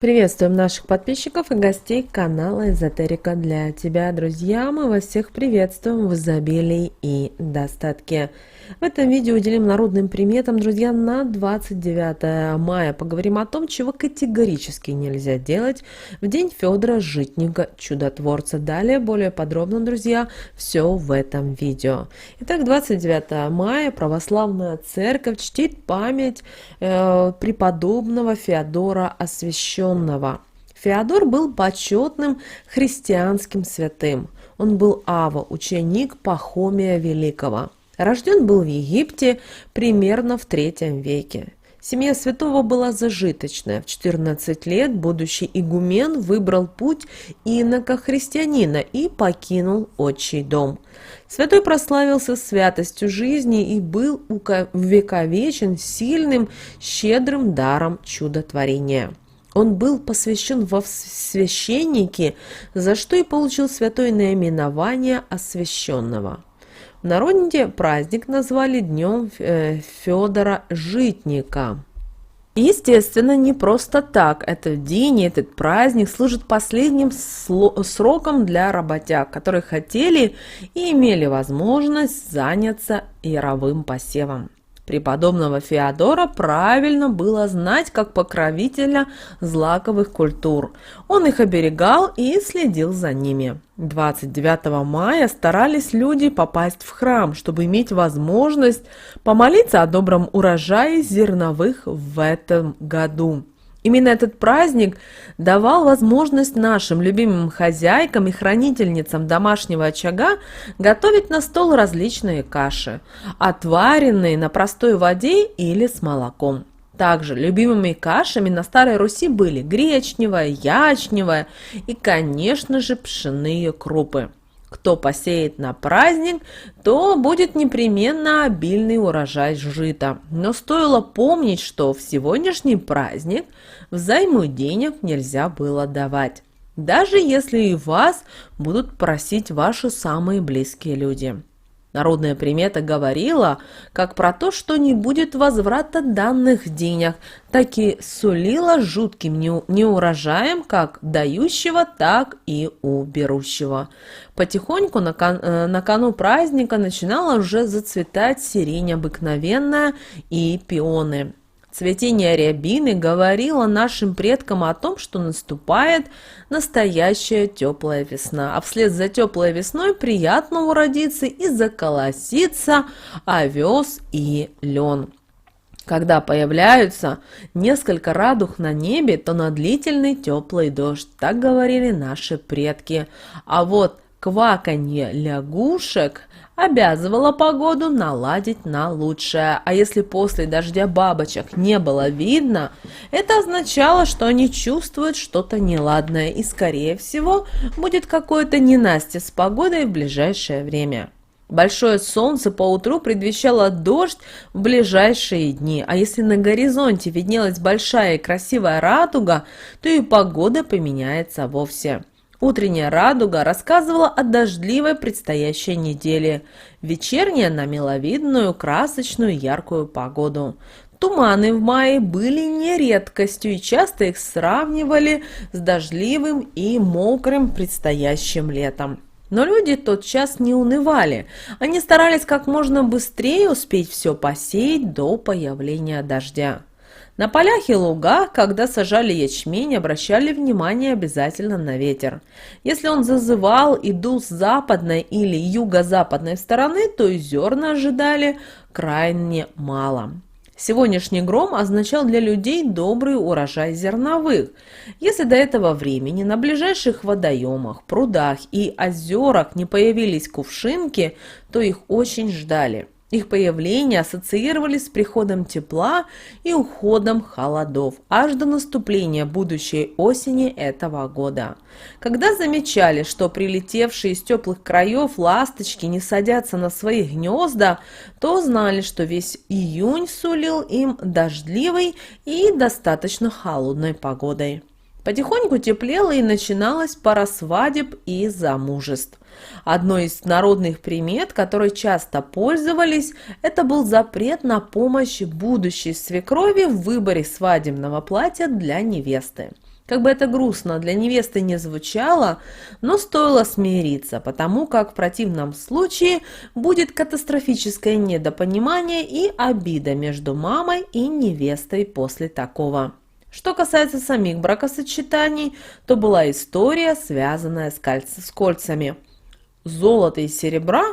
Приветствуем наших подписчиков и гостей канала Эзотерика для тебя, друзья. Мы вас всех приветствуем в изобилии и достатке. В этом видео уделим народным приметам, друзья, на 29 мая. Поговорим о том, чего категорически нельзя делать в день Федора Житника, чудотворца. Далее более подробно, друзья, все в этом видео. Итак, 29 мая православная церковь чтит память преподобного Феодора Освященного. Феодор был почетным христианским святым. Он был Ава, ученик Пахомия Великого. Рожден был в Египте примерно в III веке. Семья святого была зажиточная. В 14 лет будущий игумен выбрал путь инока-христианина и покинул отчий дом. Святой прославился святостью жизни и был увековечен сильным, щедрым даром чудотворения. Он был посвящен во священники, за что и получил святое наименование освященного. В народе праздник назвали Днем Федора Житника. Естественно, не просто так. Этот день, этот праздник служит последним сроком для работяг, которые хотели и имели возможность заняться яровым посевом. Преподобного Феодора правильно было знать как покровителя злаковых культур. Он их оберегал и следил за ними. 29 мая старались люди попасть в храм, чтобы иметь возможность помолиться о добром урожае зерновых в этом году. Именно этот праздник давал возможность нашим любимым хозяйкам и хранительницам домашнего очага готовить на стол различные каши, отваренные на простой воде или с молоком. Также любимыми кашами на Старой Руси были гречневая, ячневая и, конечно же, пшенные крупы. Кто посеет на праздник, то будет непременно обильный урожай жита. Но стоило помнить, что в сегодняшний праздник взаймы денег нельзя было давать, даже если и вас будут просить ваши самые близкие люди. Народная примета говорила как про то, что не будет возврата данных денег, так и сулила жутким неурожаем как дающего, так и у берущего. Потихоньку на кону праздника начинала уже зацветать сирень обыкновенная и пионы. Цветение рябины говорило нашим предкам о том, что наступает настоящая теплая весна, а вслед за теплой весной приятно уродится и заколосится овес и лен. Когда появляются несколько радуг на небе, то на длительный теплый дождь, так говорили наши предки. А вот кваканье лягушек обязывало погоду наладить на лучшее, а если после дождя бабочек не было видно, это означало, что они чувствуют что-то неладное и, скорее всего, будет какое-то ненастье с погодой в ближайшее время. Большое солнце поутру предвещало дождь в ближайшие дни, а если на горизонте виднелась большая и красивая радуга, то и погода поменяется вовсе. Утренняя радуга рассказывала о дождливой предстоящей неделе, вечерняя на миловидную, красочную, яркую погоду. Туманы в мае были не редкостью, и часто их сравнивали с дождливым и мокрым предстоящим летом. Но люди тотчас не унывали, они старались как можно быстрее успеть все посеять до появления дождя. На полях и лугах, когда сажали ячмень, обращали внимание обязательно на ветер. Если он зазывал и дул с западной или юго-западной стороны, то и зерна ожидали крайне мало. Сегодняшний гром означал для людей добрый урожай зерновых. Если до этого времени на ближайших водоемах, прудах и озерах не появились кувшинки, то их очень ждали. Их появление ассоциировались с приходом тепла и уходом холодов, аж до наступления будущей осени этого года. Когда замечали, что прилетевшие из теплых краев ласточки не садятся на свои гнезда, то знали, что весь июнь сулил им дождливой и достаточно холодной погодой. Потихоньку теплело и начиналась пора свадеб и замужеств. Одной из народных примет, которой часто пользовались, это был запрет на помощь будущей свекрови в выборе свадебного платья для невесты. Как бы это грустно для невесты не звучало, но стоило смириться, потому как в противном случае будет катастрофическое недопонимание и обида между мамой и невестой после такого. Что касается самих бракосочетаний, то была история, связанная с кольцами. Золота и серебра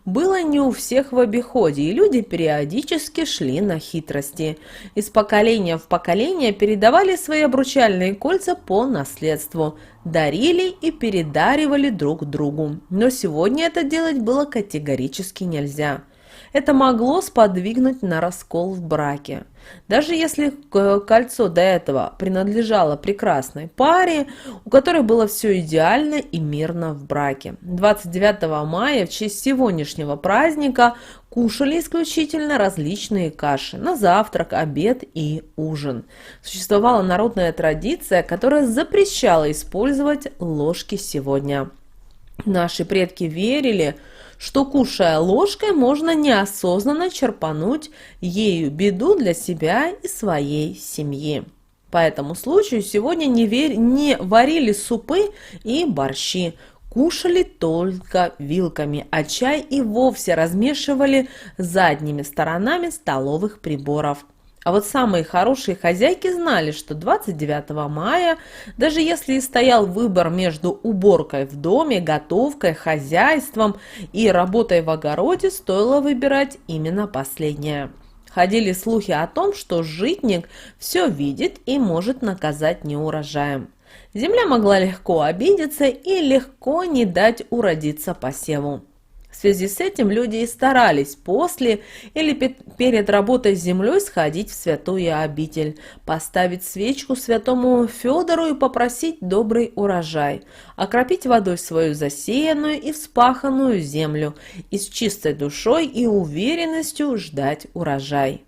было не у всех в обиходе, и люди периодически шли на хитрости. Из поколения в поколение передавали свои обручальные кольца по наследству, дарили и передаривали друг другу. Но сегодня это делать было категорически нельзя. Это могло сподвигнуть на раскол в браке. Даже если кольцо до этого принадлежало прекрасной паре, у которой было все идеально и мирно в браке. 29 мая в честь сегодняшнего праздника кушали исключительно различные каши на завтрак, обед и ужин. Существовала народная традиция, которая запрещала использовать ложки сегодня. Наши предки верили, что, кушая ложкой, можно неосознанно черпануть ею беду для себя и своей семьи. По этому случаю сегодня не варили супы и борщи, кушали только вилками, а чай и вовсе размешивали задними сторонами столовых приборов. А вот самые хорошие хозяйки знали, что 29 мая, даже если и стоял выбор между уборкой в доме, готовкой, хозяйством и работой в огороде, стоило выбирать именно последнее. Ходили слухи о том, что житник все видит и может наказать неурожаем. Земля могла легко обидеться и легко не дать уродиться посеву. В связи с этим люди и старались после или перед работой с землей сходить в святую обитель, поставить свечку святому Федору и попросить добрый урожай, окропить водой свою засеянную и вспаханную землю и с чистой душой и уверенностью ждать урожай.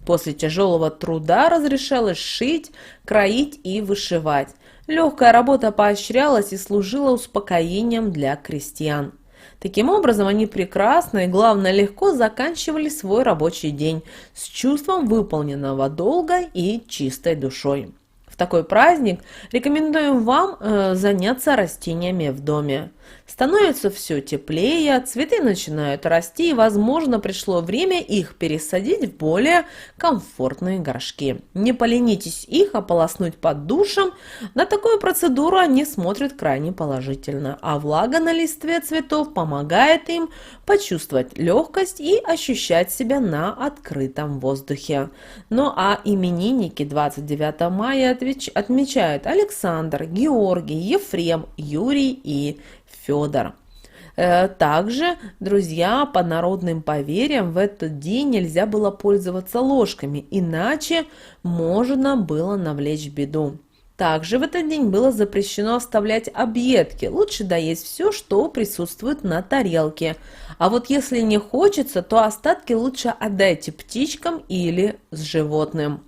После тяжелого труда разрешалось шить, кроить и вышивать. Легкая работа поощрялась и служила успокоением для крестьян. Таким образом, они прекрасно и, главное, легко заканчивали свой рабочий день с чувством выполненного долга и чистой душой. В такой праздник рекомендуем вам заняться растениями в доме. Становится все теплее, цветы начинают расти, и, возможно, пришло время их пересадить в более комфортные горшки. Не поленитесь их ополоснуть под душем. На такую процедуру они смотрят крайне положительно, а влага на листве цветов помогает им почувствовать легкость и ощущать себя на открытом воздухе. Ну а именинники 29 мая отмечают Александр, Георгий, Ефрем, Юрий и Федор. Также, друзья, по народным поверьям в этот день нельзя было пользоваться ложками, иначе можно было навлечь беду. Также в этот день было запрещено оставлять объедки, лучше доесть все, что присутствует на тарелке. А вот если не хочется, то остатки лучше отдайте птичкам или с животным.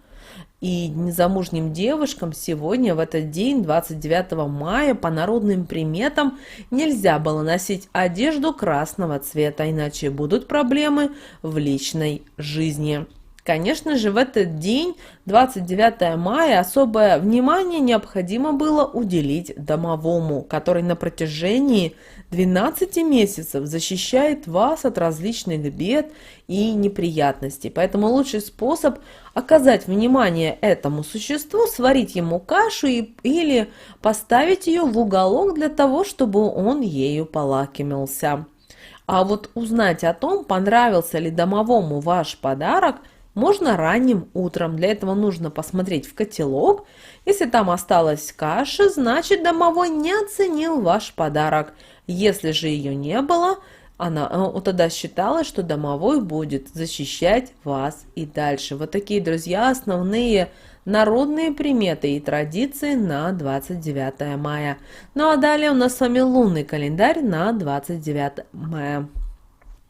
И незамужним девушкам сегодня, в этот день, 29 мая, по народным приметам, нельзя было носить одежду красного цвета, иначе будут проблемы в личной жизни. Конечно же, в этот день, 29 мая, особое внимание необходимо было уделить домовому, который на протяжении 12 месяцев защищает вас от различных бед и неприятностей. Поэтому лучший способ оказать внимание этому существу — сварить ему кашу или поставить ее в уголок для того, чтобы он ею полакомился. А вот узнать о том, понравился ли домовому ваш подарок, можно ранним утром. Для этого нужно посмотреть в котелок. Если там осталась каша, значит домовой не оценил ваш подарок. Если же ее не было, тогда считалось, что домовой будет защищать вас и дальше. Вот такие, друзья, основные народные приметы и традиции на 29 мая. Ну а далее у нас с вами лунный календарь на 29 мая.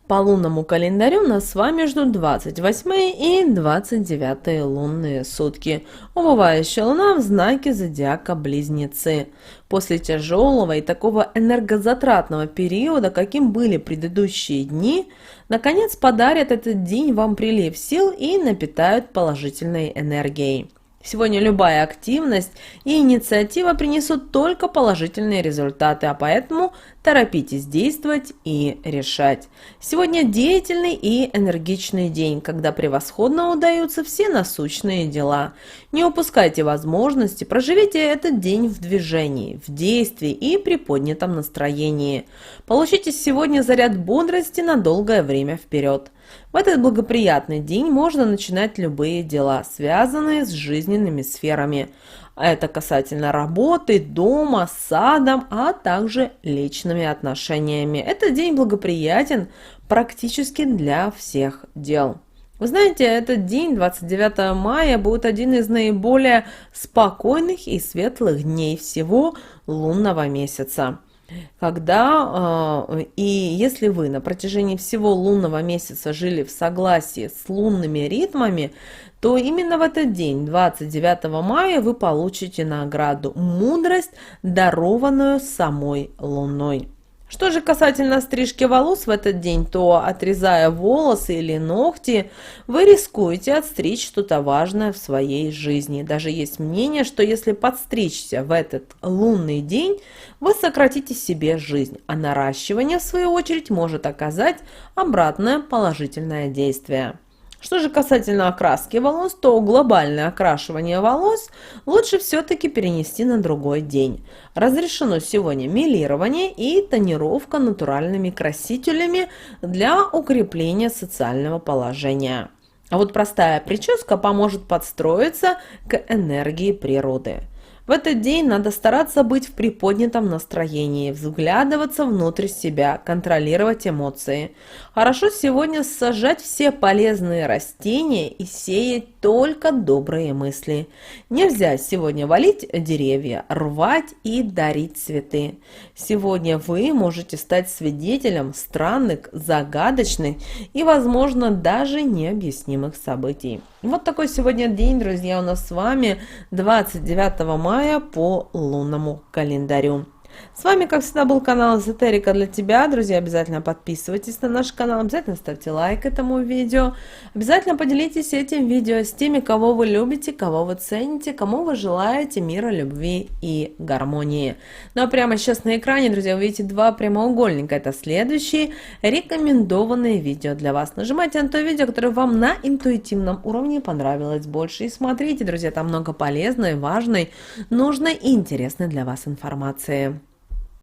По лунному календарю у нас с вами ждут 28 и 29 лунные сутки. Убывающая луна в знаке зодиака Близнецы. После тяжелого и такого энергозатратного периода, каким были предыдущие дни, наконец подарят этот день вам прилив сил и напитают положительной энергией. Сегодня любая активность и инициатива принесут только положительные результаты, а поэтому торопитесь действовать и решать. Сегодня деятельный и энергичный день, когда превосходно удаются все насущные дела. Не упускайте возможности, проживите этот день в движении, в действии и при поднятом настроении. Получите сегодня заряд бодрости на долгое время вперед. В этот благоприятный день можно начинать любые дела, связанные с жизненными сферами. Это касательно работы, дома, садом, а также личными отношениями. Этот день благоприятен практически для всех дел. Вы знаете, этот день, 29 мая, будет один из наиболее спокойных и светлых дней всего лунного месяца. И если вы на протяжении всего лунного месяца жили в согласии с лунными ритмами, то именно в этот день, 29 мая, вы получите награду «Мудрость, дарованную самой Луной». Что же касательно стрижки волос в этот день, то, отрезая волосы или ногти, вы рискуете отстричь что-то важное в своей жизни. Даже есть мнение, что если подстричься в этот лунный день, вы сократите себе жизнь, а наращивание, в свою очередь, может оказать обратное положительное действие. Что же касательно окраски волос, то глобальное окрашивание волос лучше все-таки перенести на другой день. Разрешено сегодня мелирование и тонировка натуральными красителями для укрепления социального положения. А вот простая прическа поможет подстроиться к энергии природы. В этот день надо стараться быть в приподнятом настроении, взглядываться внутрь себя, контролировать эмоции. Хорошо сегодня сажать все полезные растения и сеять только добрые мысли. Нельзя сегодня валить деревья, рвать и дарить цветы. Сегодня вы можете стать свидетелем странных, загадочных и, возможно, даже необъяснимых событий. Вот такой сегодня день, друзья, у нас с вами 29 мая по лунному календарю. С вами, как всегда, был канал Эзотерика для тебя. Друзья, обязательно подписывайтесь на наш канал, обязательно ставьте лайк этому видео. Обязательно поделитесь этим видео с теми, кого вы любите, кого вы цените, кому вы желаете мира, любви и гармонии. Ну а прямо сейчас на экране, друзья, вы видите два прямоугольника. Это следующие рекомендованные видео для вас. Нажимайте на то видео, которое вам на интуитивном уровне понравилось больше. И смотрите, друзья, там много полезной, важной, нужной и интересной для вас информации.